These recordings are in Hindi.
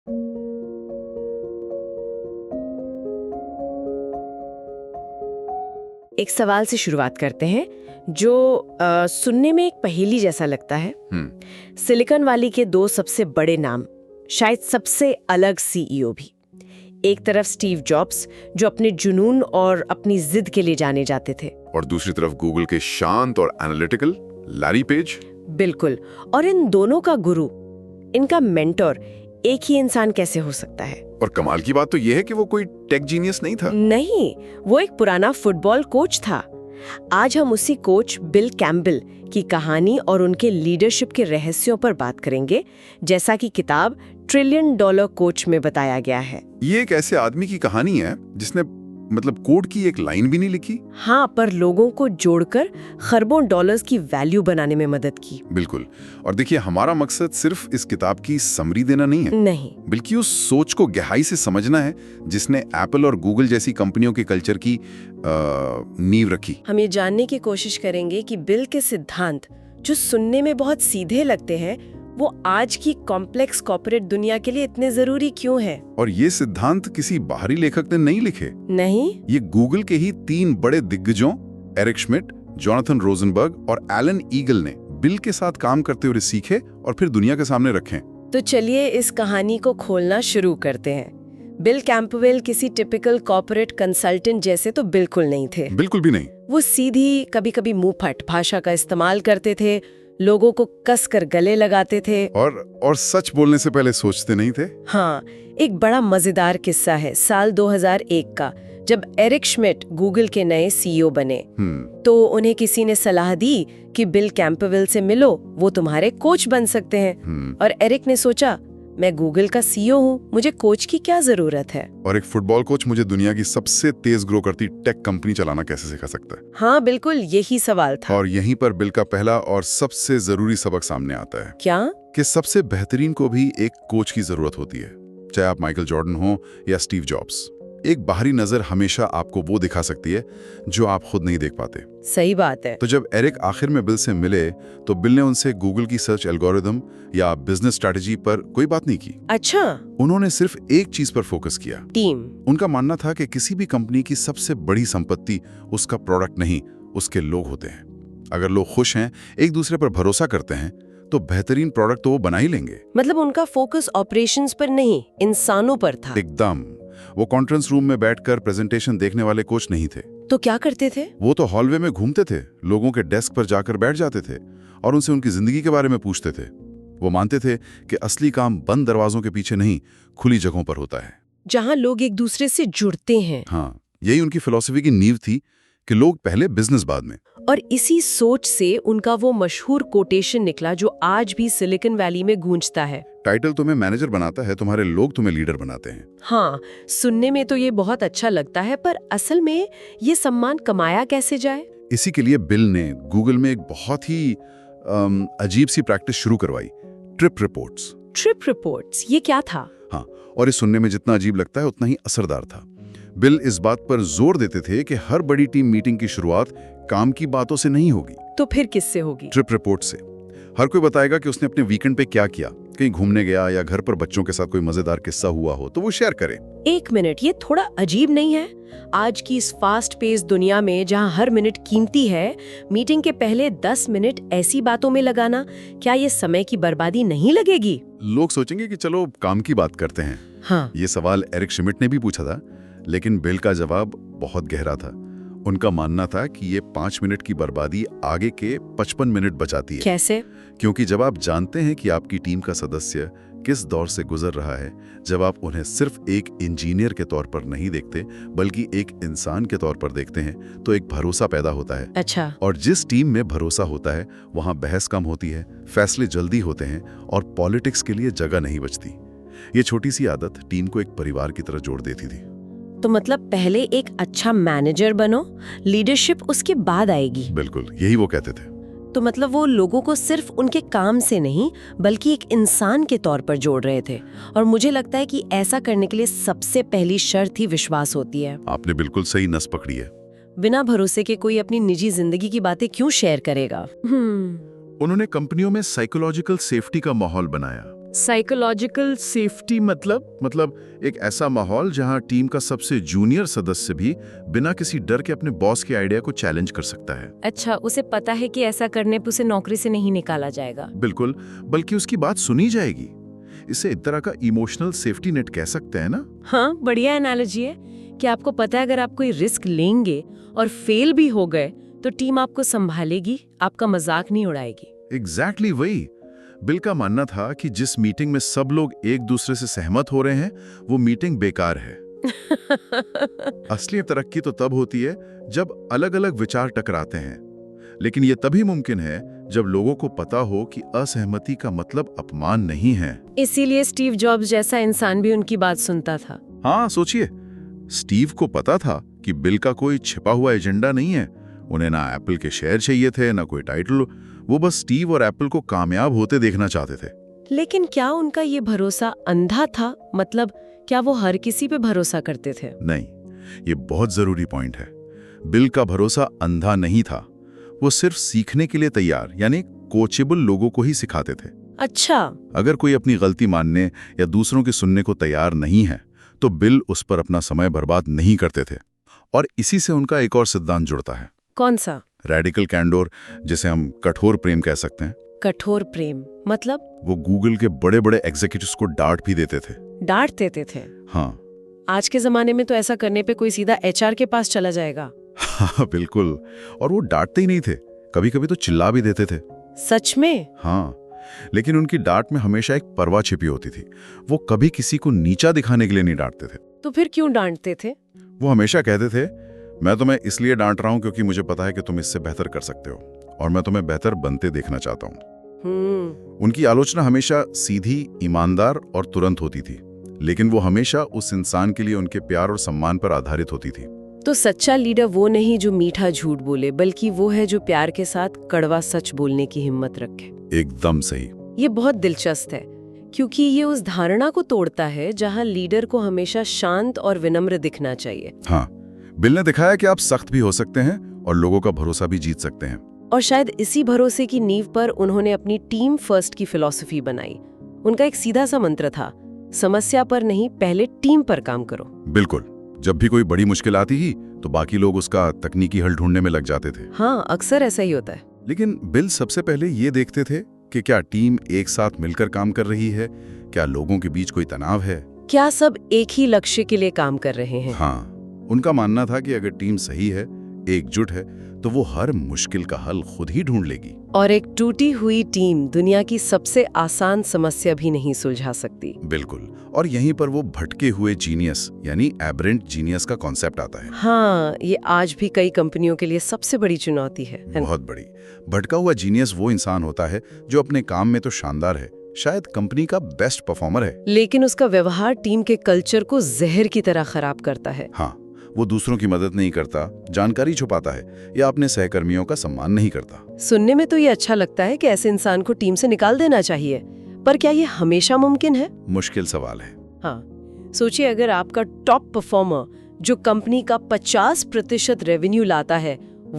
एक सवाल से शुरुआत करते हैं जो सुनने में एक पहेली जैसा लगता है। सिलिकॉन वैली के दो सबसे बड़े नाम, शायद सबसे अलग सीईओ भी। एक तरफ स्टीव जॉब्स जो अपने जुनून और अपनी जिद के लिए जाने जाते थे, और दूसरी तरफ गूगल के शांत और एनालिटिकल लैरी पेज। बिल्कुल। और इन दोनों का गुरु, इनका मेंटर एक ही इंसान कैसे हो सकता है? और कमाल की बात तो यह है कि वो कोई टेक जीनियस नहीं था। नहीं, वो एक पुराना फुटबॉल कोच था। आज हम उसी कोच बिल कैम्पबेल की कहानी और उनके लीडरशिप के रहस्यों पर बात करेंगे, जैसा कि किताब $1 ट्रिलियन कोच में बताया गया है। ये एक ऐसे आदमी की कहानी है जिसने कोड की एक लाइन भी नहीं लिखी। हाँ, पर लोगों को जोड़कर खरबों डॉलर्स की वैल्यू बनाने में मदद की। बिल्कुल। और देखिए, हमारा मकसद सिर्फ इस किताब की समरी देना नहीं है, नहीं, बल्कि उस सोच को गहराई से समझना है जिसने एप्पल और गूगल जैसी कंपनियों के कल्चर की नींव रखी। हम ये जानने की कोशिश करेंगे कि बिल के सिद्धांत, जो सुनने में बहुत सीधे लगते हैं, वो आज की कॉम्प्लेक्स कॉर्पोरेट दुनिया के लिए इतने जरूरी क्यों है। और ये सिद्धांत किसी बाहरी लेखक ने नहीं लिखे। नहीं, ये गूगल के ही 3 बड़े दिग्गजों, एरिक श्मिड्ट, जोनाथन रोजनबर्ग और एलन ईगल ने बिल के साथ काम करते हुए सीखे और फिर दुनिया के सामने रखे। तो चलिए इस कहानी को खोलना शुरू करते हैं। बिल कैम्पबेल किसी टिपिकल कॉर्पोरेट कंसल्टेंट जैसे तो बिल्कुल नहीं थे। बिल्कुल भी नहीं। वो सीधी, कभी कभी मुंहफट भाषा का इस्तेमाल करते थे, लोगों को कसकर गले लगाते थे और सच बोलने से पहले सोचते नहीं थे। हाँ, एक बड़ा मजेदार किस्सा है साल 2001 का, जब एरिक श्मिड्ट गूगल के नए सीईओ बने। तो उन्हें किसी ने सलाह दी कि बिल कैम्पबेल से मिलो, वो तुम्हारे कोच बन सकते हैं। और एरिक ने सोचा, मैं गूगल का सीईओ हूँ, मुझे कोच की क्या जरूरत है। और एक फुटबॉल कोच मुझे दुनिया की सबसे तेज ग्रो करती टेक कंपनी चलाना कैसे सिखा सकता है? हाँ बिल्कुल, यही सवाल था। और यहीं पर बिल का पहला और सबसे जरूरी सबक सामने आता है। क्या? कि सबसे बेहतरीन को भी एक कोच की जरूरत होती है, चाहे आप माइकल जॉर्डन हो या स्टीव जॉब्स। एक बाहरी नजर हमेशा आपको वो दिखा सकती है जो आप खुद नहीं देख पाते। सही बात है। तो जब एरिक आखिर में बिल से मिले तो बिल ने उनसे गूगल की सर्च एल्गोरिदम या बिजनेस स्ट्रैटेजी पर कोई बात नहीं की। अच्छा। उन्होंने सिर्फ एक चीज पर फोकस किया, टीम। उनका मानना था कि किसी भी कंपनी की सबसे बड़ी संपत्ति उसका प्रोडक्ट नहीं, उसके लोग होते हैं। अगर लोग खुश हैं, एक दूसरे पर भरोसा करते हैं, तो बेहतरीन प्रोडक्ट तो वो बना ही लेंगे। मतलब उनका फोकस ऑपरेशंस पर नहीं, इंसानों पर था। एकदम। वो कॉन्फ्रेंस रूम में बैठकर प्रेजेंटेशन देखने वाले कोच नहीं थे। तो क्या करते थे? वो तो हॉलवे में घूमते थे, लोगों के डेस्क पर जाकर बैठ जाते थे और उनसे उनकी जिंदगी के बारे में पूछते थे। वो मानते थे कि असली काम बंद दरवाजों के पीछे नहीं, खुली जगहों पर होता है, जहां लोग एक दूसरे से जुड़ते हैं। हाँ, यही उनकी फिलॉसफी की नींव थी कि लोग पहले, बिजनेस बाद में। और इसी सोच से उनका वो मशहूर कोटेशन निकला जो आज भी सिलिकॉन वैली में गूंजता है, टाइटल तुम्हें मैनेजर बनाता है, तुम्हारे लोग तुम्हें लीडर बनाते हैं। हाँ, सुनने में तो ये बहुत अच्छा लगता है, पर असल में ये सम्मान कमाया कैसे जाए? इसी के लिए बिल ने गूगल में एक बहुत ही अजीब सी प्रैक्टिस शुरू करवाई, ट्रिप रिपोर्ट्स। ट्रिप रिपोर्ट्स, ये क्या था? हाँ, और ये सुनने में जितना अजीब लगता है उतना ही असरदार था। बिल इस बात पर जोर देते थे कि हर बड़ी टीम मीटिंग की शुरुआत काम की बातों से नहीं होगी। तो फिर किससे होगी? ट्रिप रिपोर्ट से। हर कोई बताएगा कि उसने अपने वीकेंड पे क्या किया, कहीं घूमने गया या घर पर बच्चों के साथ कोई मजेदार किस्सा हुआ हो तो वो शेयर करे। एक मिनट, ये थोड़ा अजीब नहीं है? आज की इस फास्ट पेस दुनिया में जहां हर मिनट कीमती है, मीटिंग के पहले 10 मिनट ऐसी बातों में लगाना, क्या ये समय की बर्बादी नहीं लगेगी? लोग सोचेंगे कि चलो काम की बात करते हैं। हाँ। ये सवाल एरिक श्मिड्ट ने भी पूछा था, लेकिन बिल का जवाब बहुत गहरा था। उनका मानना था कि ये 5 मिनट की बर्बादी आगे के 55 मिनट बचाती है। कैसे? क्योंकि जब आप जानते हैं कि आपकी टीम का सदस्य किस दौर से गुजर रहा है, जब आप उन्हें सिर्फ एक इंजीनियर के तौर पर नहीं देखते बल्कि एक इंसान के तौर पर देखते हैं, तो एक भरोसा पैदा होता है। अच्छा। और जिस टीम में भरोसा होता है वहां बहस कम होती है, फैसले जल्दी होते हैं और पॉलिटिक्स के लिए जगह नहीं बचती। ये छोटी सी आदत टीम को एक परिवार की तरह जोड़ देती थी। तो मतलब पहले एक अच्छा मैनेजर बनो, लीडरशिप उसके बाद आएगी। बिल्कुल, यही वो कहते थे। तो मतलब वो लोगों को सिर्फ उनके काम से नहीं बल्कि एक इंसान के तौर पर जोड़ रहे थे। और मुझे लगता है कि ऐसा करने के लिए सबसे पहली शर्त ही विश्वास होती है। आपने बिल्कुल सही नस पकड़ी है। बिना भरोसे के कोई अपनी निजी जिंदगी की बातें क्यों शेयर करेगा? उन्होंने कंपनियों में साइकोलॉजिकल सेफ्टी का माहौल बनाया। साइकोलॉजिकल सेफ्टी मतलब एक ऐसा माहौल जहां टीम का सबसे जूनियर सदस्य भी बिना किसी डर के अपने बॉस के आइडिया को चैलेंज कर सकता है। अच्छा, उसे पता है कि ऐसा करने पर उसे नौकरी से नहीं निकाला जाएगा। बिल्कुल, बल्कि उसकी बात सुनी जाएगी। इसे एक तरह का इमोशनल सेफ्टी नेट कह सकते हैं ना। हाँ, बढ़िया एनालॉजी है कि आपको पता है अगर आप कोई रिस्क लेंगे और फेल भी हो गए तो टीम आपको संभालेगी, आपका मजाक नहीं उड़ाएगी। एग्जैक्टली वही। बिल का मानना था कि जिस मीटिंग में सब लोग एक दूसरे से सहमत हो रहे हैं वो मीटिंग बेकार है। असली तरक्की तो तब होती है जब अलग अलग विचार टकराते हैं, लेकिन ये तभी मुमकिन है जब लोगों को पता हो कि असहमति का मतलब अपमान नहीं है। इसीलिए स्टीव जॉब्स जैसा इंसान भी उनकी बात सुनता था। हाँ, सोचिए, स्टीव को पता था कि बिल का कोई छिपा हुआ एजेंडा नहीं है। उन्हें ना एप्पल के शेयर चाहिए थे, ना कोई टाइटल। वो बस स्टीव और एप्पल को कामयाब होते देखना चाहते थे। लेकिन क्या उनका ये भरोसा अंधा था? मतलब क्या वो हर किसी पे भरोसा करते थे? नहीं, ये बहुत जरूरी पॉइंट है। बिल का भरोसा अंधा नहीं था। वो सिर्फ सीखने के लिए तैयार, यानी कोचेबल लोगों को ही सिखाते थे। अच्छा। अगर कोई अपनी गलती मानने या दूसरों की सुनने को तैयार नहीं है तो बिल उस पर अपना समय बर्बाद नहीं करते थे। और इसी से उनका एक और सिद्धांत जुड़ता है। कौन सा? रेडिकल कैंडोर, जिसे हम कठोर प्रेम कह सकते हैं। कठोर प्रेम मतलब? वो गूगल के बड़े बड़े एग्जीक्यूटिव्स को डांट भी देते थे। डांट देते थे? हाँ। आज के जमाने में तो ऐसा करने पे कोई सीधा एचआर के पास चला जाएगा। हाँ बिल्कुल। और वो डांटते ही नहीं थे, कभी कभी तो चिल्ला भी देते थे। सच में? हाँ, लेकिन उनकी डांट में हमेशा एक परवाह छिपी होती थी। वो कभी किसी को नीचा दिखाने के लिए नहीं डांटते थे। तो फिर क्यों डांटते थे? वो हमेशा कहते थे, मैं तुम्हें इसलिए डांट रहा हूं क्योंकि मुझे पता है कि तुम इससे बेहतर कर सकते हो और मैं तुम्हें बेहतर बनते देखना चाहता हूं। उनकी आलोचना हमेशा सीधी, ईमानदार और तुरंत होती थी, लेकिन वो हमेशा उस इंसान के लिए उनके प्यार और सम्मान पर आधारित होती थी। तो सच्चा लीडर वो नहीं जो मीठा झूठ बोले, बल्कि वो है जो प्यार के साथ कड़वा सच बोलने की हिम्मत रखे। एकदम सही। ये बहुत दिलचस्प है क्योंकि ये उस धारणा को तोड़ता है जहां लीडर को हमेशा शांत और विनम्र दिखना चाहिए। हाँ, बिल ने दिखाया कि आप सख्त भी हो सकते हैं और लोगों का भरोसा भी जीत सकते हैं। और शायद इसी भरोसे की नींव पर उन्होंने अपनी टीम फर्स्ट की फिलॉसफी बनाई। उनका एक सीधा सा मंत्र था, समस्या पर नहीं, पहले टीम पर काम करो। बिल्कुल। जब भी कोई बड़ी मुश्किल आती ही तो बाकी लोग उसका तकनीकी हल ढूंढने में लग जाते थे। हाँ, अक्सर ऐसा ही होता है। लेकिन बिल सबसे पहले ये देखते थे कि क्या टीम एक साथ मिलकर काम कर रही है, क्या लोगों के बीच कोई तनाव है, क्या सब एक ही लक्ष्य के लिए काम कर रहे हैं। हाँ, उनका मानना था कि अगर टीम सही है, एकजुट है, तो वो हर मुश्किल का हल खुद ही ढूंढ लेगी। और एक टूटी हुई टीम दुनिया की सबसे आसान समस्या भी नहीं सुलझा सकती। बिल्कुल। और यहीं पर वो भटके हुए जीनियस यानी एबरेंट जीनियस का कॉन्सेप्ट आता है। हाँ, ये आज भी कई कंपनियों के लिए सबसे बड़ी चुनौती है। बहुत बड़ी। भटका हुआ जीनियस वो इंसान होता है जो अपने काम में तो शानदार है, शायद कंपनी का बेस्ट परफॉर्मर है, लेकिन उसका व्यवहार टीम के कल्चर को जहर की तरह खराब करता है। हाँ, वो दूसरों की मदद नहीं करता, जानकारी छुपाता है या अपने सहकर्मियों का सम्मान नहीं करता। सुनने में तो ये अच्छा लगता है कि ऐसे इंसान को टीम से निकाल देना चाहिए, पर क्या ये हमेशा मुमकिन है? मुश्किल सवाल है। हाँ, सोचिए अगर आपका टॉप परफॉर्मर जो कंपनी का 50% रेवेन्यू लाता है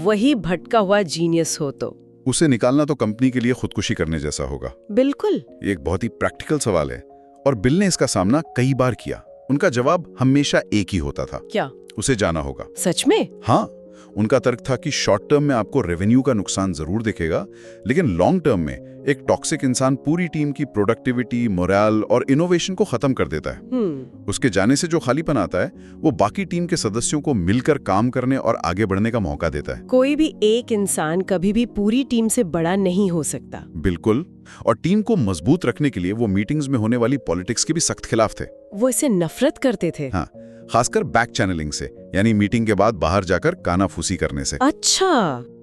वही भटका हुआ जीनियस हो तो उसे निकालना तो कंपनी के लिए खुदकुशी करने जैसा होगा। बिल्कुल। ये एक बहुत ही प्रैक्टिकल सवाल है और बिल ने इसका सामना कई बार किया। उनका जवाब हमेशा एक ही होता था, क्या? उसे जाना होगा। सच में? हाँ, उनका तर्क था कि शॉर्ट टर्म में आपको रेवेन्यू का नुकसान जरूर दिखेगा, लेकिन लॉन्ग टर्म में एक टॉक्सिक इंसान पूरी टीम की प्रोडक्टिविटी, मोरल और इनोवेशन को खत्म कर देता है। उसके जाने से जो खालीपन आता है वो बाकी टीम के सदस्यों को मिलकर काम करने और आगे बढ़ने का मौका देता है। कोई भी एक इंसान कभी भी पूरी टीम से बड़ा नहीं हो सकता। बिल्कुल। और टीम को मजबूत रखने के लिए वो मीटिंग्स में होने वाली पॉलिटिक्स के भी सख्त खिलाफ थे। वो इसे नफरत करते थे। हाँ, खासकर बैक चैनलिंग से, यानी मीटिंग के बाद बाहर जाकर कानाफूसी करने से। अच्छा।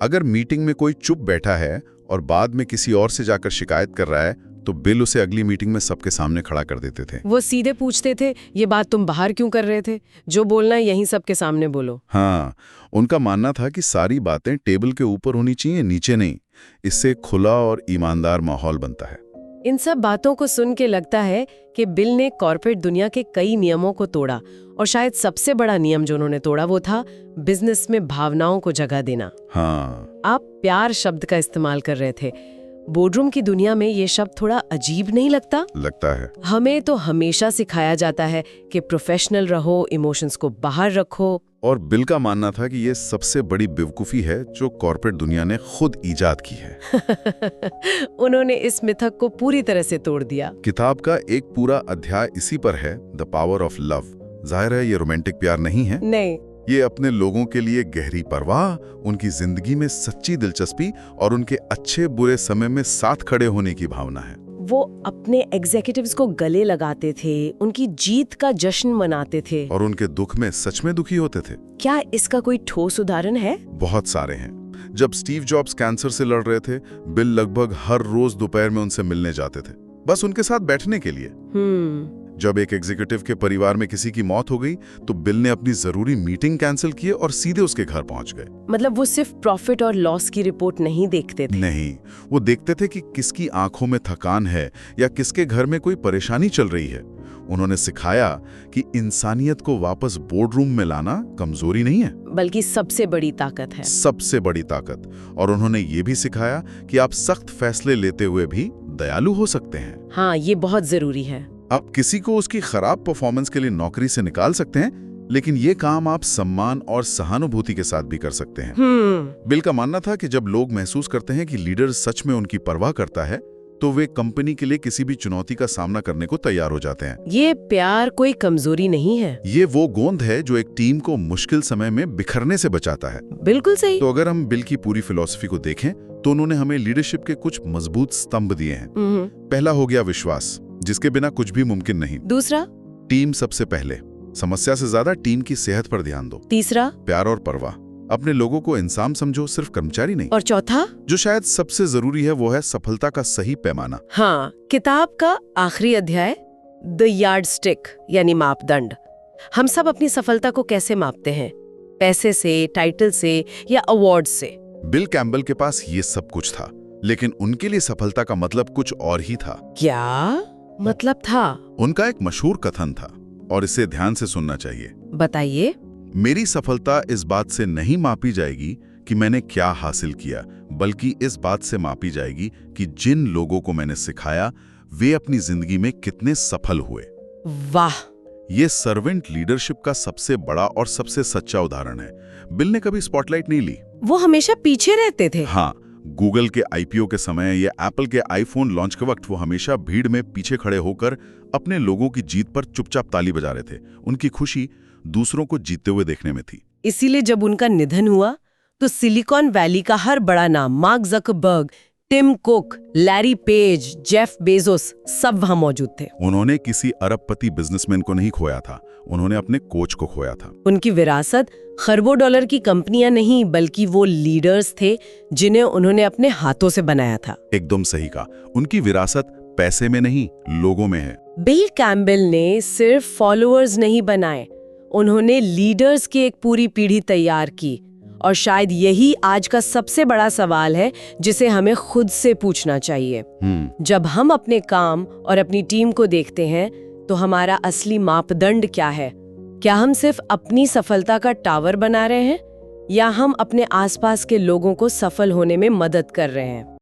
अगर मीटिंग में कोई चुप बैठा है और बाद में किसी और से जाकर शिकायत कर रहा है तो बिल उसे अगली मीटिंग में सबके सामने खड़ा कर देते थे। वो सीधे पूछते थे, ये बात तुम बाहर क्यों कर रहे थे? जो बोलना है यहीं सबके सामने बोलो। हाँ, उनका मानना था कि सारी बातें टेबल के ऊपर होनी चाहिए, नीचे नहीं। इससे खुला और ईमानदार माहौल बनता है। इन सब बातों को सुन के लगता है कि बिल ने कॉर्पोरेट दुनिया के कई नियमों को तोड़ा, और शायद सबसे बड़ा नियम जो उन्होंने तोड़ा वो था बिजनेस में भावनाओं को जगह देना। हाँ। आप प्यार शब्द का इस्तेमाल कर रहे थे, बोर्डरूम की दुनिया में ये शब्द थोड़ा अजीब नहीं लगता? लगता है। हमें तो हमेशा सिखाया जाता है कि प्रोफेशनल रहो, इमोशंस को बाहर रखो। और बिल का मानना था कि ये सबसे बड़ी बेवकूफ़ी है जो कॉर्पोरेट दुनिया ने खुद ईजाद की है। उन्होंने इस मिथक को पूरी तरह से तोड़ दिया। किताब का एक पूरा अध्याय इसी पर है, द पावर ऑफ लव। जाहिर है ये रोमांटिक प्यार नहीं है। नहीं, ये अपने लोगों के लिए गहरी परवाह, उनकी जिंदगी में सच्ची दिलचस्पी और उनके अच्छे बुरे समय में साथ खड़े होने की भावना है। वो अपने एग्जीक्यूटिव्स को गले लगाते थे, उनकी जीत का जश्न मनाते थे और उनके दुख में सच में दुखी होते थे। क्या इसका कोई ठोस उदाहरण है? बहुत सारे हैं। जब स्टीव जॉब्स कैंसर से लड़ रहे थे, बिल लगभग हर रोज दोपहर में उनसे मिलने जाते थे, बस उनके साथ बैठने के लिए। जब एक एग्जीक्यूटिव के परिवार में किसी की मौत हो गई तो बिल ने अपनी जरूरी मीटिंग कैंसिल की और सीधे उसके घर पहुंच गए। मतलब वो सिर्फ प्रॉफिट और लॉस की रिपोर्ट नहीं देखते थे? नहीं, वो देखते थे कि किसकी आंखों में थकान है या किसके घर में कोई परेशानी चल रही है। उन्होंने सिखाया कि इंसानियत को वापस बोर्डरूम में लाना कमजोरी नहीं है, बल्कि सबसे बड़ी ताकत है। सबसे बड़ी ताकत। और उन्होंने ये भी सिखाया कि आप सख्त फैसले लेते हुए भी दयालु हो सकते हैं। हाँ, ये बहुत जरूरी है। आप किसी को उसकी खराब परफॉर्मेंस के लिए नौकरी से निकाल सकते हैं, लेकिन ये काम आप सम्मान और सहानुभूति के साथ भी कर सकते हैं। बिल का मानना था कि जब लोग महसूस करते हैं कि लीडर सच में उनकी परवाह करता है, तो वे कंपनी के लिए किसी भी चुनौती का सामना करने को तैयार हो जाते हैं। ये प्यार कोई कमजोरी नहीं है। ये वो गोंद है जो एक टीम को मुश्किल समय में बिखरने से बचाता है। बिल्कुल सही। तो अगर हम बिल की पूरी फिलॉसफी को देखें तो उन्होंने हमें लीडरशिप के कुछ मजबूत स्तंभ दिए हैं। पहला हो गया विश्वास, जिसके बिना कुछ भी मुमकिन नहीं। दूसरा, टीम सबसे पहले, समस्या से ज्यादा टीम की सेहत पर ध्यान दो। तीसरा, प्यार और परवाह, अपने लोगों को इंसान समझो, सिर्फ कर्मचारी नहीं। और चौथा, जो शायद सबसे जरूरी है, वो है सफलता का सही पैमाना। हाँ, किताब का आखिरी अध्याय द यार्डस्टिक यानी मापदंड। हम सब अपनी सफलता को कैसे मापते हैं? पैसे से, टाइटल से या अवार्ड से? बिल कैम्बल के पास ये सब कुछ था, लेकिन उनके लिए सफलता का मतलब कुछ और ही था। क्या मतलब था? उनका एक मशहूर कथन था और इसे ध्यान से सुनना चाहिए। बताइए। मेरी सफलता इस बात से नहीं मापी जाएगी कि मैंने क्या हासिल किया, बल्कि इस बात से मापी जाएगी कि जिन लोगों को मैंने सिखाया वे अपनी जिंदगी में कितने सफल हुए। वाह! ये सर्वेंट लीडरशिप का सबसे बड़ा और सबसे सच्चा उदाहरण है। बिल ने कभी स्पॉटलाइट नहीं ली। वो हमेशा पीछे रहते थे। हाँ, गूगल के आईपीओ के समय या एप्पल के आईफोन लॉन्च के वक्त वो हमेशा भीड़ में पीछे खड़े होकर अपने लोगों की जीत पर चुपचाप ताली बजा रहे थे। उनकी खुशी दूसरों को जीतते हुए देखने में थी। इसीलिए जब उनका निधन हुआ तो सिलिकॉन वैली का हर बड़ा नाम, Mark Zuckerberg, Tim Cook, Larry Page, Jeff Bezos, सब वहां मौजूद थे। उन्होंने किसी अरबपति बिजनेसमैन को नहीं खोया था, उन्होंने अपने कोच को खोया था। उनकी विरासत खरबों डॉलर की कंपनियां नहीं, बल्कि वो लीडर्स थे जिन्हें उन्होंने अपने हाथों से बनाया था। एकदम सही कहा। उनकी विरासत पैसे में नहीं, लोगों में है। बिल कैम्बल ने सिर्फ फॉलोअर्स नहीं बनाए, उन्होंने लीडर्स की एक पूरी पीढ़ी तैयार की। और शायद यही आज का सबसे बड़ा सवाल है जिसे हमें खुद से पूछना चाहिए। जब हम अपने काम और अपनी टीम को देखते हैं तो हमारा असली मापदंड क्या है? क्या हम सिर्फ अपनी सफलता का टावर बना रहे हैं या हम अपने आसपास के लोगों को सफल होने में मदद कर रहे हैं?